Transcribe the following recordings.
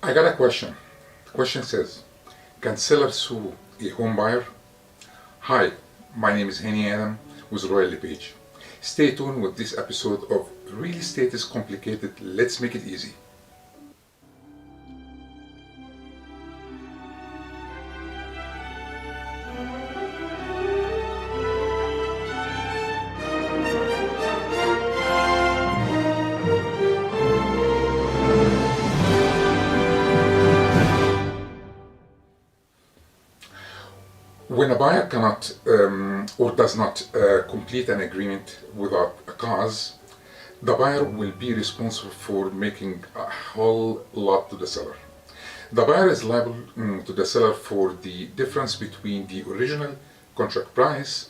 I got a question. The question says, can seller sue a home buyer? Hi, my name is Hani Adam with Royal LePage. Stay tuned with this episode of Real Estate is Complicated, Let's Make It Easy. When a buyer cannot or does not complete an agreement without a cause, the buyer will be responsible for making a whole lot to the seller. The buyer is liable to the seller for the difference between the original contract price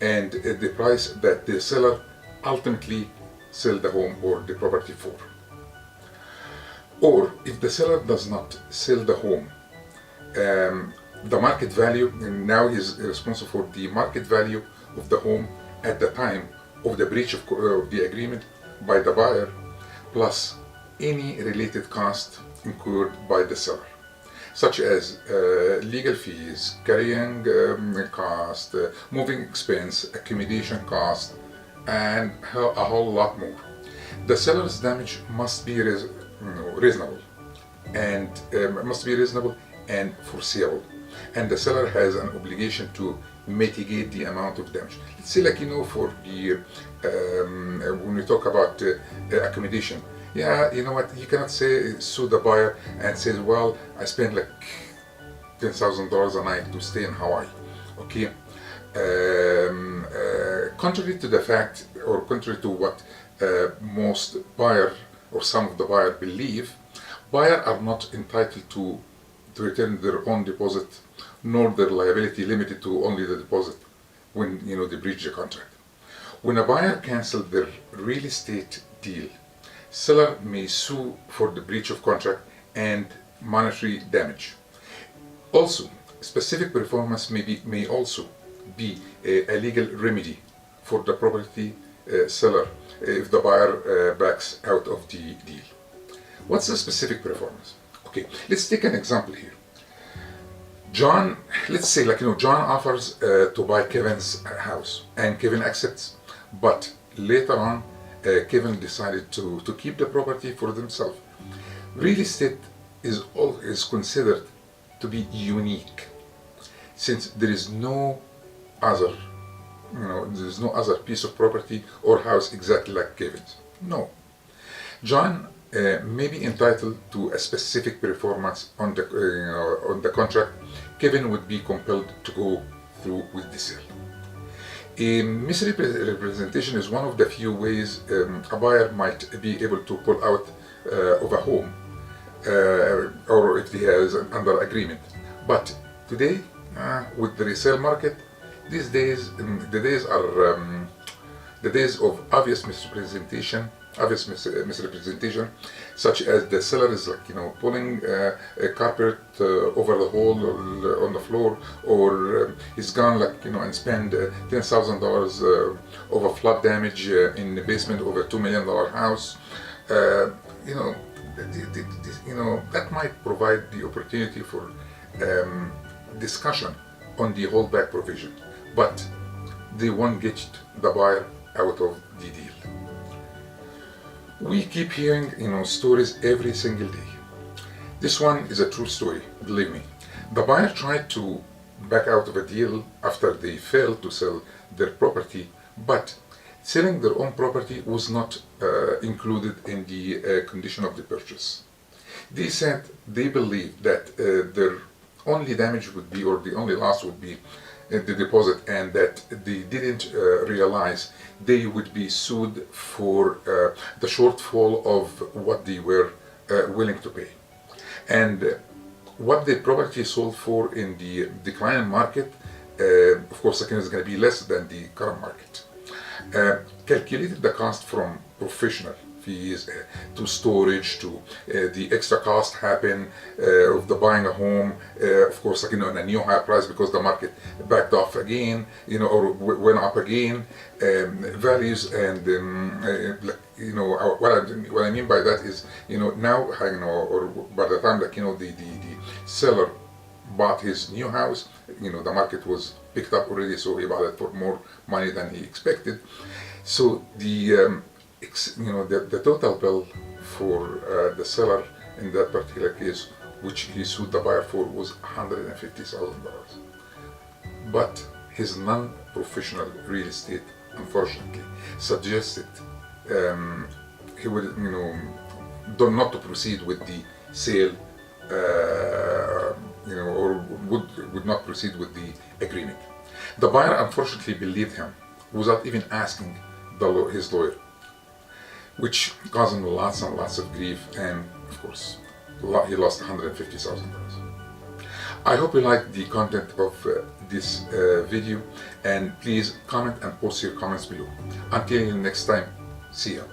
and the price that the seller ultimately sell the home or the property for. Or if the seller does not sell the home, the market value, and now he's responsible for the market value of the home at the time of the breach of the agreement by the buyer, plus any related cost incurred by the seller, such as legal fees, carrying cost, moving expense, accommodation cost, and a whole lot more. The seller's damage must be reasonable and foreseeable, and the seller has an obligation to mitigate the amount of damage. Let's say, for the when we talk about accommodation, you cannot sue the buyer and say, well, I spent like $10,000 a night to stay in Hawaii. Okay. Contrary to the fact, or contrary to what most buyer or some of the buyer believe, buyers are not entitled to return their own deposit, nor their liability limited to only the deposit when they breach the contract. When a buyer cancels their real estate deal, seller may sue for the breach of contract and monetary damage. Also, specific performance may also be a legal remedy for the property seller if the buyer backs out of the deal. What's the specific performance? Okay, let's take an example here. John, let's say John offers to buy Kevin's house, and Kevin accepts, but later on Kevin decided to keep the property for themselves. Real estate is considered to be unique, since there is no other piece of property or house exactly like Kevin's. No. John may be entitled to a specific performance on the contract. Kevin would be compelled to go through with the sale. A misrepresentation is one of the few ways a buyer might be able to pull out of a home, or if he has an under agreement. But today, with the resale market, these days, the days of obvious misrepresentation, such as the seller is pulling a carpet over the hole or on the floor, or he's gone and spend $10,000 over flood damage in the basement of a $2 million house. That might provide the opportunity for discussion on the holdback provision, but they won't get the buyer out of the deal. We keep hearing stories every single day. This one is a true story, believe me. The buyer tried to back out of a deal after they failed to sell their property, but selling their own property was not included in the condition of the purchase. They said they believed that their only damage would be, or the only loss would be, the deposit, and that they didn't realize they would be sued for the shortfall of what they were willing to pay. And what the property sold for in the declining market, of course, again, is going to be less than the current market. Calculated the cost from professional fees, to storage, to the extra cost happen of the buying a home, of course, like, in a new higher price because the market backed off again, or went up again, values, and what I mean by that is, now, or by the time, the seller bought his new house, the market was picked up already, so he bought it for more money than he expected. So the the total bill for the seller in that particular case, which he sued the buyer for, was $150,000. But his non-professional real estate, unfortunately, suggested he would, not to proceed with the sale, or would not proceed with the agreement. The buyer unfortunately believed him without even asking his lawyer, which caused him lots and lots of grief, and of course he lost $150,000. I hope you liked the content of this video, and please comment and post your comments below. Until next time, see ya.